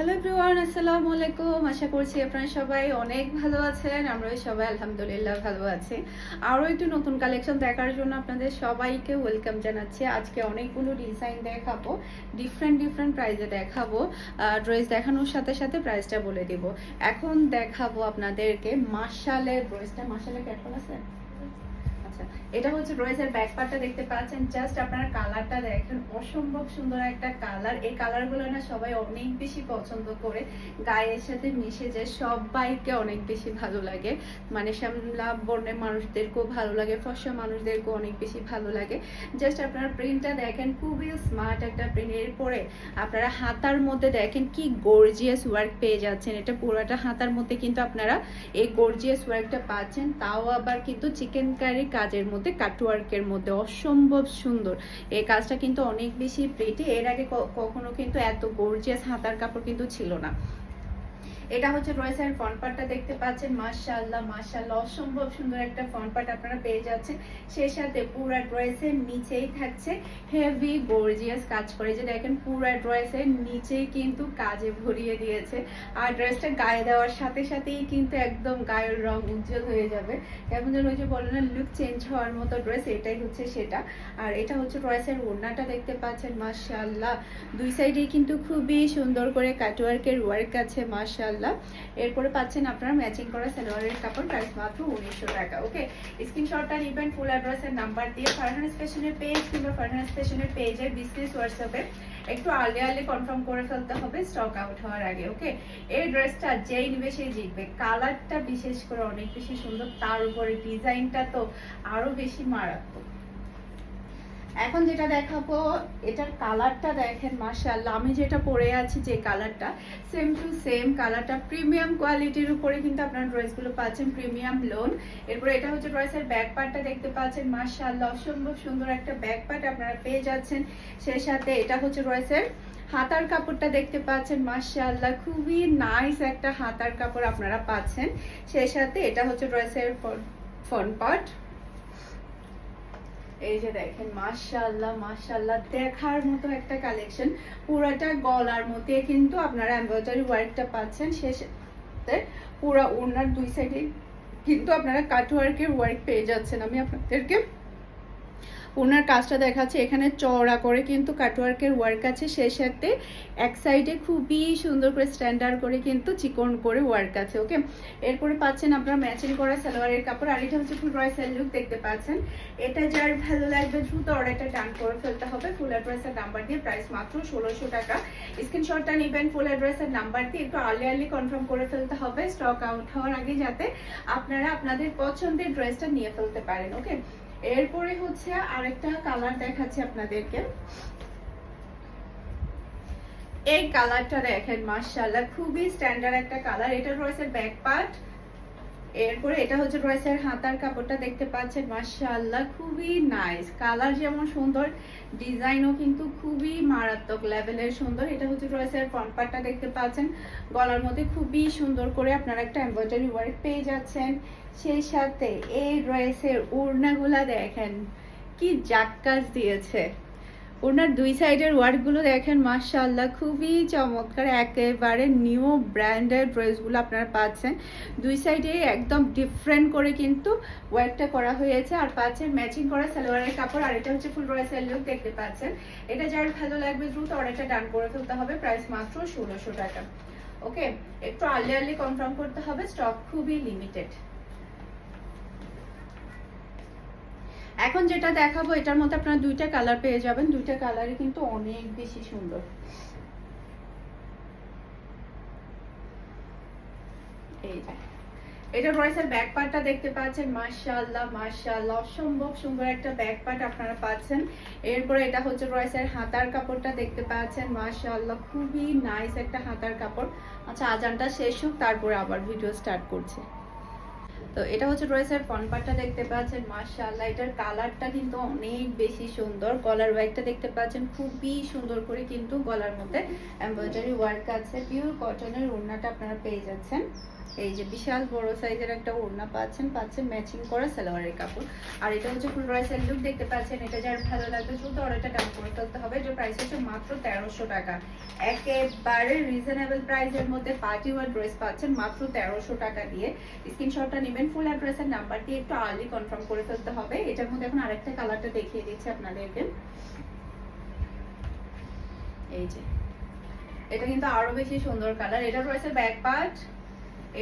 Hello everyone, আসসালামু আলাইকুম। আশা করছি আপনারা সবাই অনেক ভালো আছেন। আমরা সবাই আলহামদুলিল্লাহ ভালো আছি। আরও একটু নতুন কালেকশন দেখার জন্য আপনাদের সবাইকে ওয়েলকাম জানাচ্ছি। আজকে অনেকগুলো ডিজাইন দেখাবো, ডিফারেন্ট প্রাইসে দেখাবো। ড্রেস দেখানোর সাথে সাথে প্রাইসটা বলে দিব। এখন দেখাবো আপনাদেরকে মাশালের ড্রেসটা। মাশালের ক্যাটফল আছে। এটা হচ্ছে ড্রেসের ব্যাক পার্টটা দেখতে পাচ্ছেন। জাস্ট আপনারা কালারটা দেখেন, অসম্ভব সুন্দর একটা কালার। এই কালারগুলো না সবাই অনেক বেশি পছন্দ করে, গায়ের সাথে মিশে যায়, সবাইকে অনেক বেশি ভালো লাগে। মানে শ্যামলা বর্ণের মানুষদেরকেও ভালো লাগে, ফর্সা মানুষদেরকেও অনেক বেশি ভালো লাগে। জাস্ট আপনারা প্রিন্টটা দেখেন, খুবই স্মার্ট একটা প্রিন্ট। এরপরে আপনারা হাতার মধ্যে দেখেন কি গর্জিয়াস ওয়ার্ক পেয়ে যাচ্ছেন। এটা পুরোটা হাতার মধ্যে কিন্তু আপনারা এই গর্জিয়াস ওয়ার্কটা পাচ্ছেন, তাও আবার কিন্তু চিকেন কারি কাজের মধ্যে, কাটওয়ার্কের মধ্যে অসম্ভব সুন্দর। এই কাজটা কিন্তু অনেক বেশি প্রিটি। এর আগে কখনো কিন্তু এত গর্জিয়াস হাতার কাপড় কিন্তু ছিল না। এটা হচ্ছে ড্রেসের ফ্রন্ট পার্টটা দেখতে পাচ্ছেন। মাশাআল্লাহ মাশাআল্লাহ, অসম্ভব সুন্দর একটা ফ্রন্ট পার্ট আপনারা পেয়ে যাচ্ছেন। সেই সাথে পুরো ড্রেসের নিচেই থাকছে হেভি গর্জিয়াস কাজ করে। যে দেখেন পুরো ড্রেসের নিচেই কিন্তু কাজে ভরিয়ে দিয়েছে। আর ড্রেসটা গায়ে দেওয়ার সাথে সাথেই কিন্তু একদম গায়ের রং উজ্জ্বল হয়ে যাবে। কেমন যেন ওই যে বলে না, লুক চেঞ্জ হওয়ার মতো ড্রেস, এটাই হচ্ছে সেটা। আর এটা হচ্ছে ড্রেসের ওড়নাটা দেখতে পাচ্ছেন। মাশাআল্লাহ, দুই সাইডেই কিন্তু খুবই সুন্দর করে কাটওয়ার্কের ওয়ার্ক আছে। মাশাআল্লাহ। এরপরে পাচ্ছেন আপনারা ম্যাচিং করা সালোয়ারের কাপড়, প্রাইস মাত্র 1900 টাকা। ওকে, স্ক্রিনশটটা নেবেন ফুল অ্যাড্রেস এর নাম্বার দিয়ে ফারহানাস ফ্যাশনের পেজ কিংবা ফারহানাস ফ্যাশনের পেজের বিজনেস হোয়াটসঅ্যাপে একটু আর্লি কনফার্ম করে ফেলতে হবে স্টক আউট হওয়ার আগে। ওকে, এই ড্রেসটা যেই নেবে সেই জিতবে। কালারটা বিশেষ করে অনেক বেশি সুন্দর, তার উপরে ডিজাইনটা তো আরো বেশি মারাত্মক। এখন যেটা দেখাবো, এটার কালারটা দেখেন। মাশাআল্লাহ, আমি যেটা পরে আছি যে কালারটা, সেম টু সেম কালারটা। প্রিমিয়াম কোয়ালিটির উপরে কিন্তু আপনারা ড্রেসগুলো পাচ্ছেন, প্রিমিয়াম লোন। এরপরে এটা হচ্ছে ড্রেসের ব্যাক পার্টটা দেখতে পাচ্ছেন। মাশাআল্লাহ, অসম্ভব সুন্দর একটা ব্যাক পার্ট আপনারা পেয়ে যাচ্ছেন। সেই সাথে এটা হচ্ছে ড্রেসের হাতার কাপড়টা দেখতে পাচ্ছেন। মাশাআল্লাহ, খুবই নাইস একটা হাতার কাপড় আপনারা পাচ্ছেন। সেই সাথে এটা হচ্ছে ড্রেসের ফ্রন্ট পার্ট। এই যে দেখেন, মাশাআল্লাহ মাশাআল্লাহ, দেখার মতো একটা কালেকশন। পুরাটা গলার মধ্যে কিন্তু আপনারা এমব্রয়ডারি ওয়ার্কটা পাচ্ছেন। শেষে পুরো ওড়নার দুই সাইডে কিন্তু আপনারা কাটওয়ার্কের ওয়ার্ক পেয়ে যাচ্ছেন। আমি আপনাদেরকে ওনার কাজটা দেখাচ্ছে। এখানে চওড়া করে কিন্তু কাটওয়ার্কের ওয়ার্ক আছে, সেই সাথে এক সাইডে খুবই সুন্দর করে স্ট্যান্ডার্ড করে কিন্তু চিকন করে ওয়ার্ক আছে। ওকে, এরপরে পাচ্ছেন আপনারা ম্যাচিং করা সালোয়ারের কাপড়। আর এটা হচ্ছে ফুল ড্রেসের লুক দেখতে পাচ্ছেন। এটা যার ভালো লাগবে দ্রুত অর্ডারটা ডান করে ফেলতে হবে ফুল অ্যাড্রেসের নাম্বার দিয়ে। প্রাইস মাত্র 1600 টাকা। স্ক্রিনশটটা নেবেন ফুল অ্যাড্রেসের নাম্বার দিয়ে, একটু আর্লি কনফার্ম করে ফেলতে হবে স্টক আউট হওয়ার আগে, যাতে আপনারা আপনাদের পছন্দের ড্রেসটা নিয়ে ফেলতে পারেন। ওকে, এরপরে হচ্ছে আরেকটা কালার দেখাচ্ছি আপনাদেরকে। এই কালারটা দেখেন, মাশাআল্লাহ, খুবই স্ট্যান্ডার্ড একটা কালার। এটা রয়েছে ব্যাক পার্ট। এরপরে এটা হচ্ছে ড্রেসের হাতার কাপড়টা দেখতে পাচ্ছেন। মাশাআল্লাহ, খুবই নাইস। কালার যেমন সুন্দর, ডিজাইনও কিন্তু খুবই মারাত্মক লেভেলের সুন্দর। এটা হচ্ছে ড্রেসের ফ্রন্ট পার্টটা দেখতে পাচ্ছেন। গলার মধ্যে খুবই সুন্দর করে আপনারা একটা এমব্রয়ডারি ওয়ার্ক পেয়ে যাচ্ছেন। সেই সাথে এই ড্রেসের ওড়নাগুলা দেখেন কি জাক্কাস দিয়েছে। ওনার দুই সাইডের ওয়ার্কগুলো দেখেন, মাশাআল্লাহ, খুবই চমৎকার। একেবারে নিউ ব্র্যান্ডের ড্রেসগুলো আপনারা পাচ্ছেন। দুই সাইডে একদম ডিফারেন্ট করে কিন্তু ওয়ার্কটা করা হয়েছে। আর পাচ্ছেন ম্যাচিং করা সালোয়ারের কাপড়। আর এটা হচ্ছে ফুল ড্রেসের লুক দেখতে পাচ্ছেন। এটা যার ভালো লাগবে দ্রুত অর্ডারটা ডান করে ফেলতে হবে। প্রাইস মাত্র 1600 টাকা। ওকে, একটু আর্লি কনফার্ম করতে হবে, স্টক খুবই লিমিটেড। এখন যেটা দেখাবো, এটার মধ্যে আপনারা দুইটা কালার পেয়ে যাবেন। দুইটা কালারই কিন্তু অনেক বেশি সুন্দর। এটা ড্রেসের ব্যাক পার্টটা দেখতে পাচ্ছেন। মাশাআল্লাহ মাশাআল্লাহ, অসম্ভব সুন্দর একটা ব্যাক পার্ট আপনারা পাচ্ছেন। এরপরে এটা হচ্ছে ড্রেসের হাতার কাপড়টা দেখতে পাচ্ছেন। মাশাআল্লাহ, খুবই নাইস একটা হাতার কাপড়। আচ্ছা, আজানটা শেষ হোক, তারপরে আবার ভিডিও স্টার্ট করছি। তো এটা হচ্ছে ড্রেসের ফ্রন্ট পার্টটা দেখতে পাচ্ছেন, মাশাআল্লাহ এটার কালারটা কিন্তু অনেক বেশি সুন্দর। গলার ওয়ার্কটা দেখতে পাচ্ছেন, খুবই সুন্দর করে কিন্তু গলার মধ্যে এমব্রয়ডারি ওয়ার্ক আছে। পিওর কটনের ওড়নাটা আপনারা পেয়ে যাচ্ছেন। এই যে বিশাল বড় সাইজের একটা ওড়না পাচ্ছেন ম্যাচিং করা সালোয়ারের কাপড়। আর এটা হচ্ছে ফুল ড্রেসের লুক দেখতে পাচ্ছেন। এটা যার ভালো লাগবে দ্রুত অর্ডারটা ডান করে ফেলতে হবে। যে প্রাইস হচ্ছে মাত্র 1300 টাকা। একেবারে রিজনেবল প্রাইসের মধ্যে পার্টি ওয়্যার ড্রেস পাচ্ছেন মাত্র 1300 টাকা দিয়ে। স্ক্রিনশটটা নেবেন, ফুল অ্যাড্রেসের নাম্বার দিয়ে একটু আর্লি কনফার্ম করে ফেলতে হবে। এটার মধ্যে এখন আরেকটা কালারটা দেখিয়ে দিচ্ছি আপনাদেরকে। এই যে এটা কিন্তু আরো বেশি সুন্দর কালার। এটা রয়েছে ব্যাক পার্ট।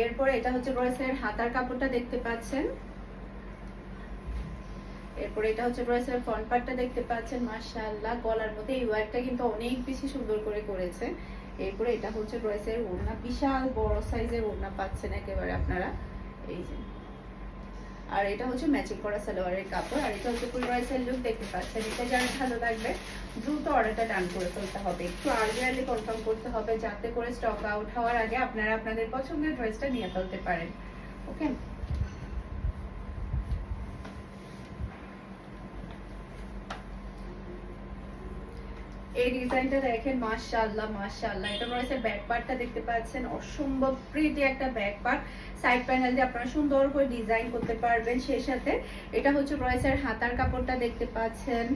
এরপর এটা হচ্ছে ড্রেসের হাতার কাপড়টা দেখতে পাচ্ছেন। এরপর এটা হচ্ছে ড্রেসের ফ্রন্ট পার্টটা দেখতে পাচ্ছেন, মাশাআল্লাহ গলার মধ্যে এই ওয়ার্কটা কিন্তু অনেক বেশি সুন্দর করে করেছে। এরপরে এটা হচ্ছে ড্রেসের ওড়না, বিশাল বড় সাইজের ওড়না পাচ্ছেন একেবারে আপনারা। এই যে আর এটা হচ্ছে ম্যাচিং করা সালোয়ারের কাপড়। আর এটা হচ্ছে ফুল ড্রেসের লুক দেখতে পাচ্ছেন। এটা যার ভালো লাগবে দ্রুত অর্ডারটা ডান করে ফেলতে হবে। একটু আর্লি কনফার্ম করতে হবে যাতে করে স্টক আউট হওয়ার আগে আপনারা আপনাদের পছন্দের ড্রেসটা নিয়ে ফেলতে পারেন। ওকে, এই ডিজাইনটা দেখেন, মাশাআল্লাহ মাশাআল্লাহ। এটা রয়েছে ব্যাক পার্টটা দেখতে পাচ্ছেন, অসম্ভব প্রিটি একটা ব্যাক পার্ট। সাইড প্যানেল দিয়ে আপনারা সুন্দর করে ডিজাইন করতে পারবেন। সেই সাথে এটা হচ্ছে রয়েছে হাতার কাপড়টা দেখতে পাচ্ছেন।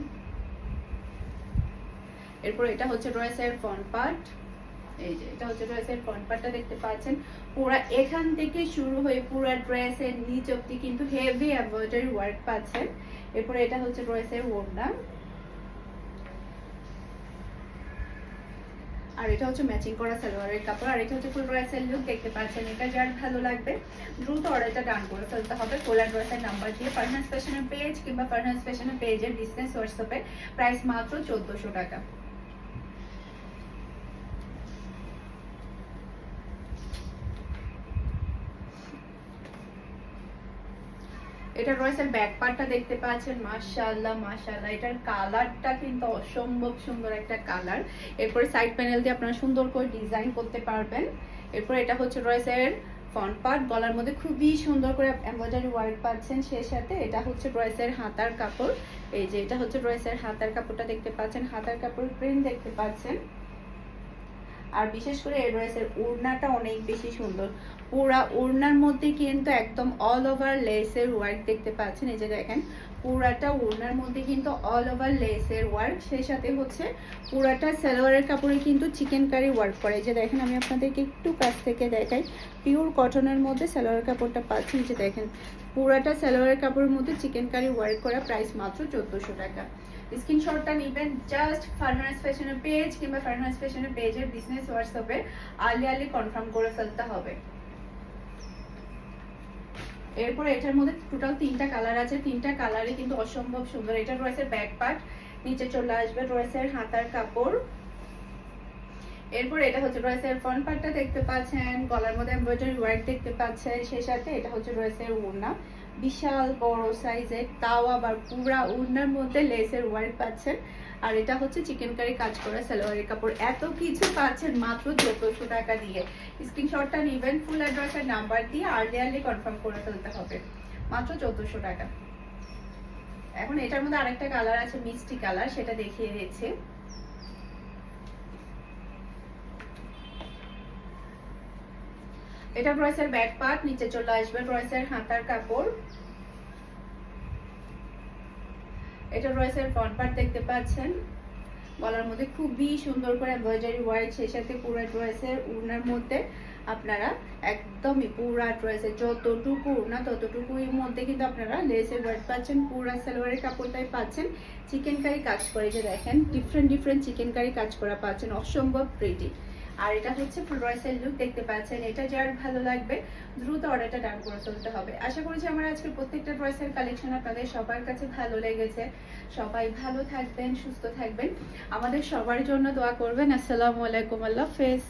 এরপর এটা হচ্ছে রয়েছে ফ্রন্ট পার্ট। এই যে এটা হচ্ছে ড্রেসের ফ্রন্ট পার্টটা দেখতে পাচ্ছেন। পুরো এখান থেকে শুরু হয়ে পুরো ড্রেসের নিচ অবধি কিন্তু হেভি এমব্রয়ডারি ওয়ার্ক পাচ্ছেন। এরপর এটা হচ্ছে ড্রেসের ওড়না। আর এটা হচ্ছে ম্যাচিং করা সালোয়ারের কাপড়। আর এটা হচ্ছে ফুল ড্রেসের লুক দেখতে পাচ্ছেন। এটা যার ভালো লাগবে দ্রুত অর্ডারটা ডান করে ফেলতে হবে। কোলা ড্রেসের নাম্বার দিয়ে ফারহানাস ফ্যাশনের পেজ কিংবা ফারহানাস ফ্যাশনের পেজের বিজনেস হোয়াটসঅ্যাপে প্রাইস মাত্র 1400 টাকা। এটা রয়েছে ব্যাক পার্টটা দেখতে পাচ্ছেন, মাশাআল্লাহ মাশাআল্লাহ এটার কালারটা কিন্তু অসম্ভব সুন্দর একটা কালার। এরপরে সাইড প্যানেল দিয়ে আপনারা সুন্দর করে ডিজাইন করতে পারবেন। এরপর এটা হচ্ছে রয়েছে ফ্রন্ট পার্ট, গলার মধ্যে খুবই সুন্দর করে এমব্রয়ডারি ওয়ার্ক পাচ্ছেন। সেই সাথে এটা হচ্ছে ড্রেসের হাতার কাপড়। এই যে এটা হচ্ছে ড্রেসের হাতার কাপড়টা দেখতে পাচ্ছেন, হাতার কাপড় প্রিন্ট দেখতে পাচ্ছেন। আর বিশেষ করে এই ড্রেসের ওড়নাটা অনেক বেশি সুন্দর। পুরা ওড়নার মধ্যে কিন্তু একদম অল ওভার লেসের ওয়ার্ক দেখতে পাচ্ছেন। এই যে দেখেন পুরাটা ওড়নার মধ্যে কিন্তু অল ওভার লেসের ওয়ার্ক। সেই সাথে হচ্ছে পুরাটা সালোয়ারের কাপড়ে কিন্তু চিকেন কারি ওয়ার্ক করে। এই যে দেখেন আমি আপনাদেরকে একটু কাছ থেকে দেখাই, পিওর কটনের মধ্যে সালোয়ারের কাপড়টা পাচ্ছেন। যে দেখেন পুরাটা সালোয়ারের কাপড়ের মধ্যে চিকেন কারি ওয়ার্ক করা, প্রাইস মাত্র 1400 টাকা। স্ক্রিনশটটা নেবেন জাস্ট ফারহানাস ফ্যাশনের পেজ কিংবা ফারহানাস ফ্যাশনের পেজের বিজনেস হোয়াটসঅ্যাপে আর্লি কনফার্ম করে ফেলতে হবে। এরপর এটার মধ্যে টোটাল 3টা কালার আছে। 3টা কালারে কিন্তু অসম্ভব সুন্দর। এটা রয়েছে ব্যাক পার্ট, নিচে চলে আসবে ড্রেসের হাতার কাপড়। এরপর এটা হচ্ছে ড্রেসের ফ্রন্ট পার্টটা দেখতে পাচ্ছেন, গলার মধ্যে এমব্রয়ডারি ওয়ার্ক দেখতে পাচ্ছেন। সেই সাথে এটা হচ্ছে ড্রেসের ওড়না, বিশাল বড় সাইজের, তাও আবার পুরা ওড়নার মধ্যে লেসের ওয়ার্ক পাচ্ছেন। আর এটা হচ্ছে চিকেন কারি কাজ করা সালোয়ারের কাপড়। এত কিছু পাচ্ছেন মাত্র 1400 টাকা দিয়ে। স্ক্রিনশটটা নেবেন, ফুল অ্যাড্রেসের নাম্বার দিয়ে আর্লি কনফার্ম করে ফেলতে হবে। মাত্র 1400 টাকা। এখন এটার মধ্যে আরেকটা কালার আছে মিষ্টি কালার, সেটা দেখিয়ে দিচ্ছি। এটা ড্রেসের ব্যাক পার্ট, নিচে চলে আসবে ড্রেসের হাতার কাপড়। এটা ড্রেসের ফ্রন্ট পার্ট দেখতে পাচ্ছেন, গলার মধ্যে খুবই সুন্দর করে এমব্রয়ডারি ওয়ার্ক। সেই সাথে পুরো ড্রেসের ওড়নার মধ্যে আপনারা একদমই পুরা ড্রেসের যতটুকু ওড়না ততটুকুর মধ্যে কিন্তু আপনারা লেসের ওয়ার্ক পাচ্ছেন। পুরা সালোয়ারের কাপড়টাই পাচ্ছেন চিকেন কারি কাজ করে। যে দেখেন ডিফারেন্ট চিকেন কারি কাজ করা পাচ্ছেন, অসম্ভব প্রিটি। আর এটা হচ্ছে ফুল ড্রেসের লুক দেখতে পাচ্ছেন। এটা যার ভালো লাগবে দ্রুত অর্ডারটা ডান করে ফেলতে হবে। আশা করছি আমার আজকের প্রত্যেকটা ড্রেসের কালেকশন আপনাদের সবার কাছে ভালো লেগেছে। সবাই ভালো থাকবেন, সুস্থ থাকবেন, আমাদের সবার জন্য দোয়া করবেন। আসসালামু আলাইকুম, আল্লাহ হাফেজ।